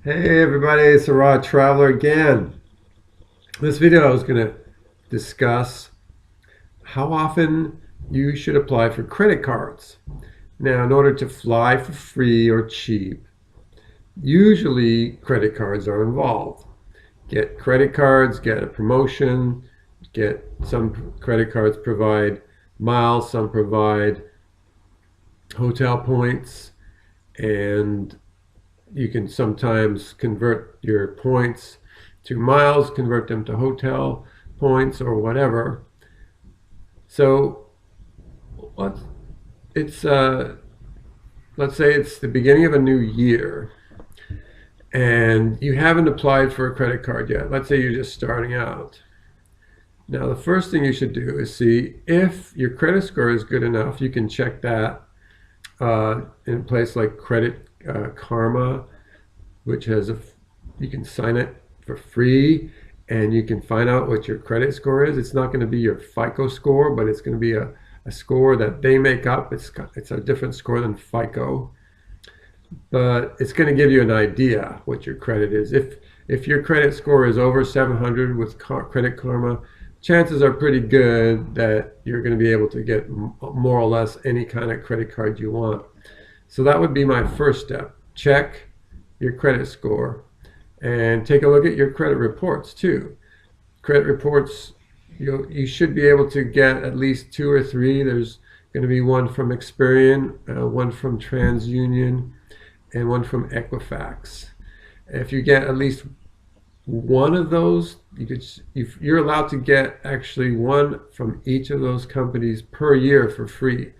Hey everybody, it's the Raw Traveler again. This video I was going to discuss how often you should apply for credit cards. Now, in order to fly for free or cheap, usually credit cards are involved. Get credit cards, get a promotion, get some credit cards provide miles, some provide hotel points, and you can sometimes convert your points to miles, convert them to hotel points or whatever. So it's let's say it's the beginning of a new year and you haven't applied for a credit card yet. Let's say you're just starting out. Now, the first thing you should do is see if your credit score is good enough. You can check that in a place like Credit Karma, which has you can sign it for free and you can find out what your credit score is. It's not going to be your FICO score, but it's going to be a score that they make up. It's a different score than FICO, but it's going to give you an idea what your credit is. If your credit score is over 700 with Credit Karma, chances are pretty good that you're going to be able to get more or less any kind of credit card you want. So that would be my first step. Check your credit score and take a look at your credit reports too. Credit reports, you should be able to get at least 2 or 3. There's going to be one from Experian, one from TransUnion, and one from Equifax. If you get at least one of those, you're allowed to get actually one from each of those companies per year for free.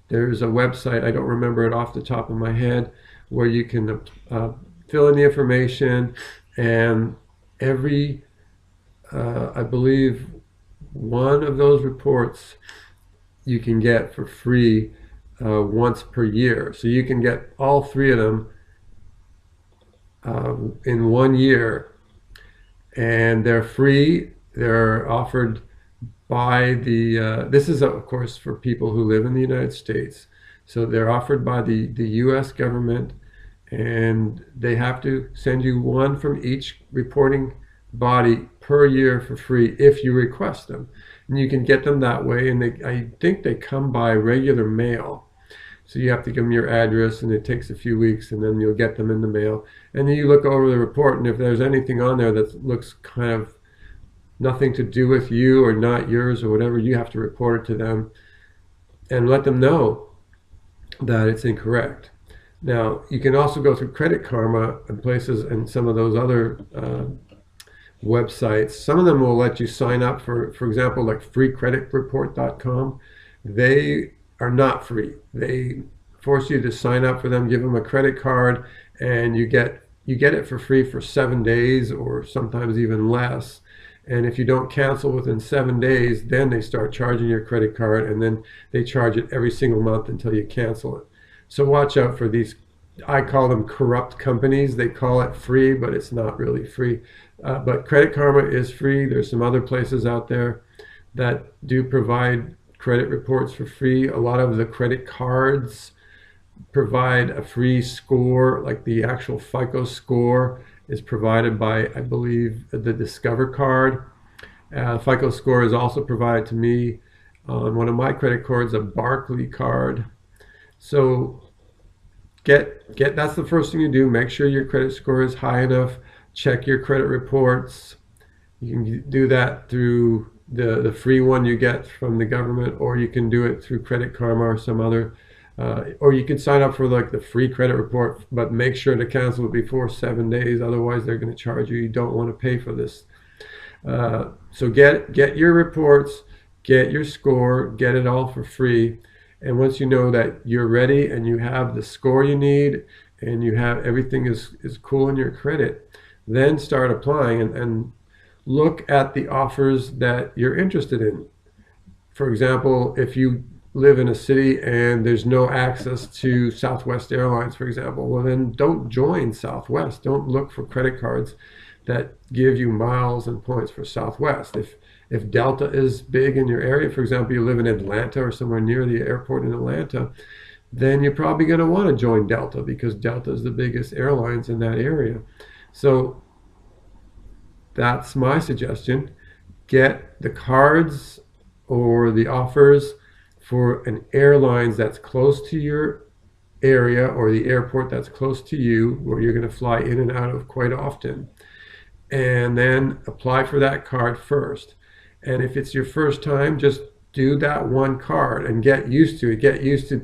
There's a website, I don't remember it off the top of my head, where you can fill in the information, and every, I believe, one of those reports you can get for free once per year. So you can get all 3 of them in 1 year, and they're free. They're offered by this is of course for people who live in the United States. So they're offered by the US government, and they have to send you one from each reporting body per year for free if you request them. And you can get them that way, and I think they come by regular mail. So you have to give them your address, and it takes a few weeks, and then you'll get them in the mail. And then you look over the report, and if there's anything on there that looks kind of nothing to do with you or not yours or whatever, you have to report it to them and let them know that it's incorrect. Now, you can also go through Credit Karma and places and some of those other websites. Some of them will let you sign up for example, like freecreditreport.com. They are not free. They force you to sign up for them, give them a credit card, and you get it for free for 7 days or sometimes even less. And if you don't cancel within 7 days, then they start charging your credit card, and then they charge it every single month until you cancel it. So watch out for these, I call them corrupt companies. They call it free, but it's not really free. But Credit Karma is free. There's some other places out there that do provide credit reports for free. A lot of the credit cards provide a free score, like the actual FICO score is provided by, I believe, the Discover card. FICO score is also provided to me on one of my credit cards, a Barclay card. So that's the first thing you do. Make sure your credit score is high enough. Check your credit reports. You can do that through the free one you get from the government, or you can do it through Credit Karma or some other, or you can sign up for like the free credit report, but make sure to cancel it before 7 days. Otherwise, they're going to charge you. You don't want to pay for this. So get your reports, get your score, get it all for free. And once you know that you're ready and you have the score you need and you have everything is cool in your credit, then start applying and look at the offers that you're interested in. For example, if you live in a city and there's no access to Southwest Airlines, for example, well then don't join Southwest. Don't look for credit cards that give you miles and points for Southwest. If Delta is big in your area, for example, you live in Atlanta or somewhere near the airport in Atlanta, then you're probably going to want to join Delta because Delta is the biggest airlines in that area. So that's my suggestion. Get the cards or the offers for an airlines that's close to your area or the airport that's close to you where you're going to fly in and out of quite often. And then apply for that card first. And if it's your first time, just do that one card and get used to it. Get used to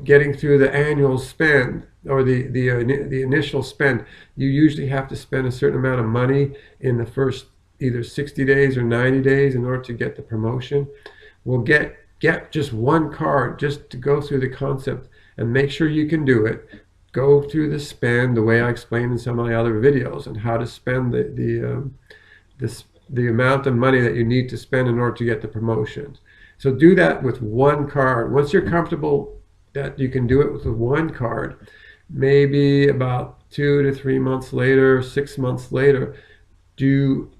getting through the annual spend or the initial spend. You usually have to spend a certain amount of money in the first either 60 days or 90 days in order to get the promotion. Well, get just one card just to go through the concept and make sure you can do it. Go through the spend the way I explained in some of my other videos and how to spend the amount of money that you need to spend in order to get the promotions. So do that with one card. Once you're comfortable that you can do it with one card, maybe about 2 to 3 months later, 6 months later, do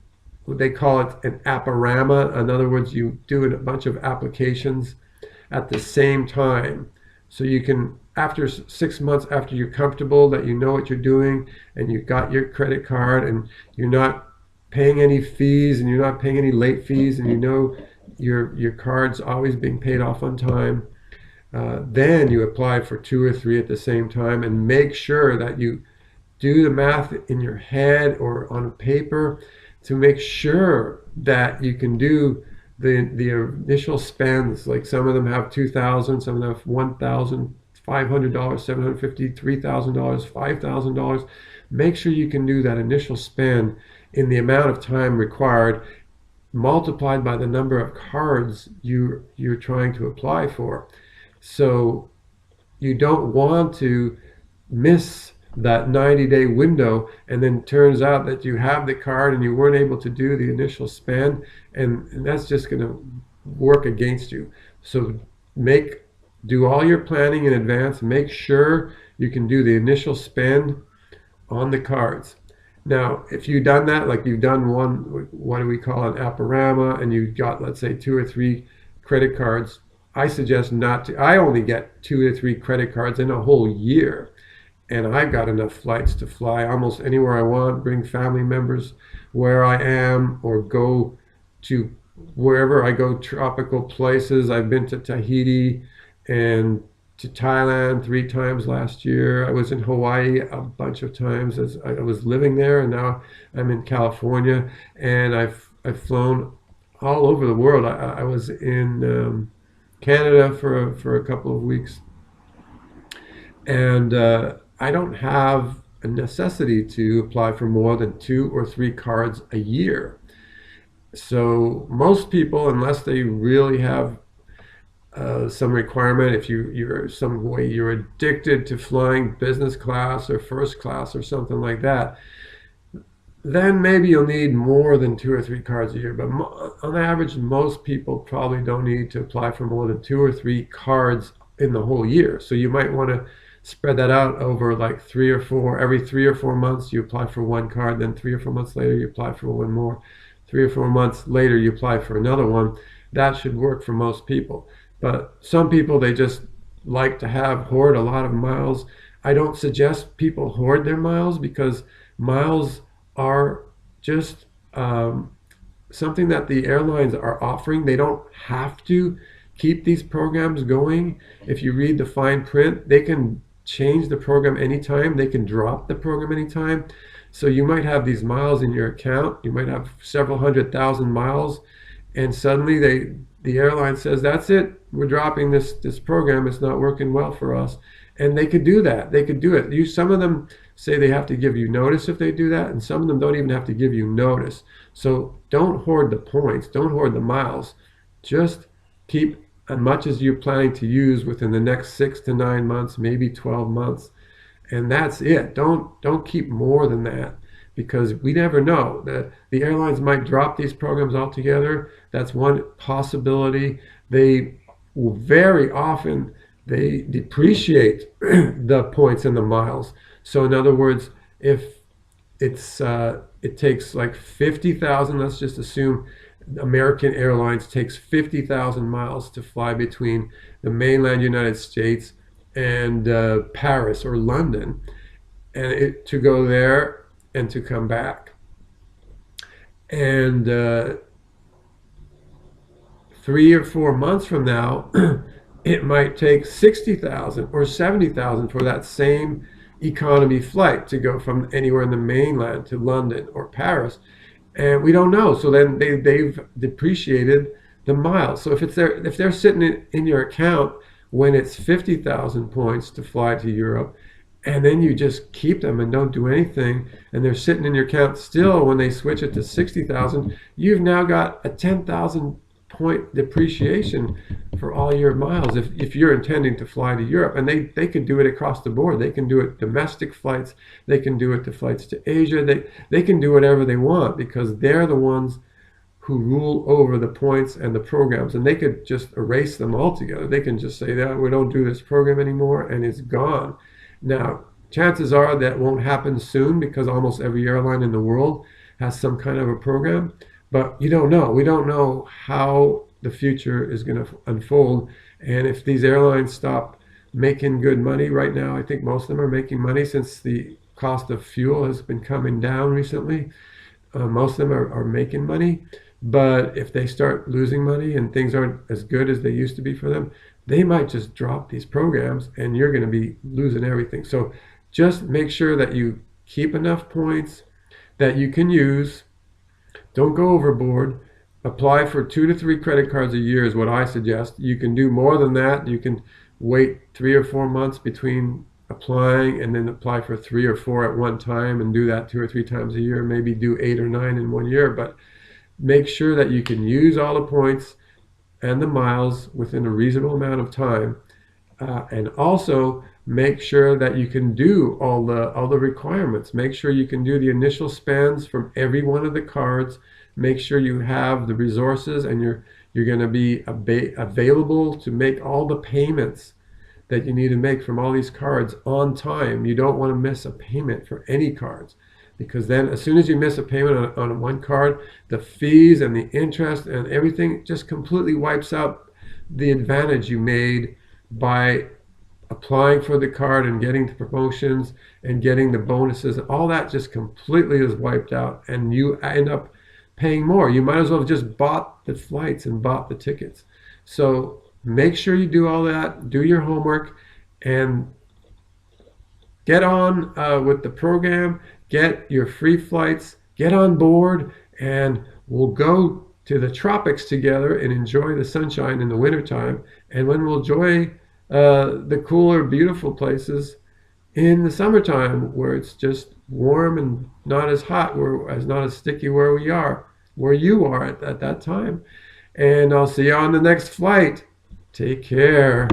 what they call it an apparama. In other words, you do a bunch of applications at the same time. So you can, after 6 months, after you're comfortable that you know what you're doing and you've got your credit card and you're not paying any fees and you're not paying any late fees and you know your card's always being paid off on time, then you apply for 2 or 3 at the same time and make sure that you do the math in your head or on paper to make sure that you can do the initial spends. Like some of them have $2,000, some of them have $1,500, $750, $3,000, $5,000. Make sure you can do that initial spend in the amount of time required, multiplied by the number of cards you're trying to apply for. So you don't want to miss that 90-day window and then turns out that you have the card and you weren't able to do the initial spend, and that's just going to work against you. So do all your planning in advance. Make sure you can do the initial spend on the cards. Now, if you've done that, like you've done one, what do we call an apparama, and you've got, let's say, 2 or 3 credit cards, I suggest not to. I only get 2 or 3 credit cards in a whole year. And I've got enough flights to fly almost anywhere I want, bring family members where I am, or go to wherever I go, tropical places. I've been to Tahiti and to Thailand 3 times last year. I was in Hawaii a bunch of times as I was living there, and now I'm in California, and I've flown all over the world. I was in Canada for a couple of weeks, and I don't have a necessity to apply for more than 2 or 3 cards a year. So most people, unless they really have some requirement, if you're some way you're addicted to flying business class or first class or something like that, then maybe you'll need more than 2 or 3 cards a year. But on average, most people probably don't need to apply for more than 2 or 3 cards in the whole year. So you might want to spread that out over like 3 or 4. Every 3 or 4 months you apply for one card, then 3 or 4 months later you apply for one more. 3 or 4 months later you apply for another one. That should work for most people. But some people, they just like to hoard a lot of miles. I don't suggest people hoard their miles, because miles are just something that the airlines are offering. They don't have to keep these programs going. If you read the fine print, they can change the program anytime. They can drop the program anytime. So you might have these miles in your account. You might have several 100,000 miles, and suddenly the airline says, that's it, we're dropping this program, it's not working well for us. And they could do that. They could do it. Some of them say they have to give you notice if they do that, and some of them don't even have to give you notice. So don't hoard the points, don't hoard the miles. Just keep as much as you're planning to use within the next 6 to 9 months, maybe 12 months. And that's it. Don't keep more than that, because we never know. The airlines might drop these programs altogether. That's one possibility. They very often depreciate the points and the miles. So in other words, if it takes like 50,000, let's just assume American Airlines takes 50,000 miles to fly between the mainland United States and Paris or London, and to go there and to come back. And 3 or 4 months from now, it might take 60,000 or 70,000 for that same economy flight to go from anywhere in the mainland to London or Paris. And we don't know. So then they've depreciated the miles. So if they're sitting in your account when it's 50,000 points to fly to Europe, and then you just keep them and don't do anything, and they're sitting in your account still when they switch it to 60,000, you've now got a 10,000 point depreciation for all your miles if you're intending to fly to Europe. And they can do it across the board. They can do it domestic flights, they can do it to flights to Asia, they can do whatever they want because they're the ones who rule over the points and the programs, and they could just erase them altogether. They can just say that we don't do this program anymore and it's gone. Now, chances are that won't happen soon because almost every airline in the world has some kind of a program, but you don't know. We don't know how the future is going to unfold. And if these airlines stop making good money right now, I think most of them are making money since the cost of fuel has been coming down recently. Most of them are making money. But if they start losing money and things aren't as good as they used to be for them, they might just drop these programs and you're going to be losing everything. So just make sure that you keep enough points that you can use. Don't go overboard. Apply for 2 to 3 credit cards a year is what I suggest. You can do more than that. You can wait 3 or 4 months between applying and then apply for 3 or 4 at one time and do that 2 or 3 times a year. Maybe do 8 or 9 in 1 year. But make sure that you can use all the points and the miles within a reasonable amount of time, and also make sure that you can do all the requirements. Make sure you can do the initial spends from every one of the cards. Make sure you have the resources and you're going to be available to make all the payments that you need to make from all these cards on time. You don't want to miss a payment for any cards, because then as soon as you miss a payment on one card, the fees and the interest and everything just completely wipes out the advantage you made by applying for the card and getting the promotions and getting the bonuses. All that just completely is wiped out and you end up paying more. You might as well have just bought the flights and bought the tickets. So make sure you do all that, do your homework, and get on with the program. Get your free flights, get on board, and we'll go to the tropics together and enjoy the sunshine in the wintertime. And when we'll enjoy the cooler, beautiful places in the summertime where it's just warm and not as hot, not as sticky where you are at that time. And I'll see you on the next flight. Take care.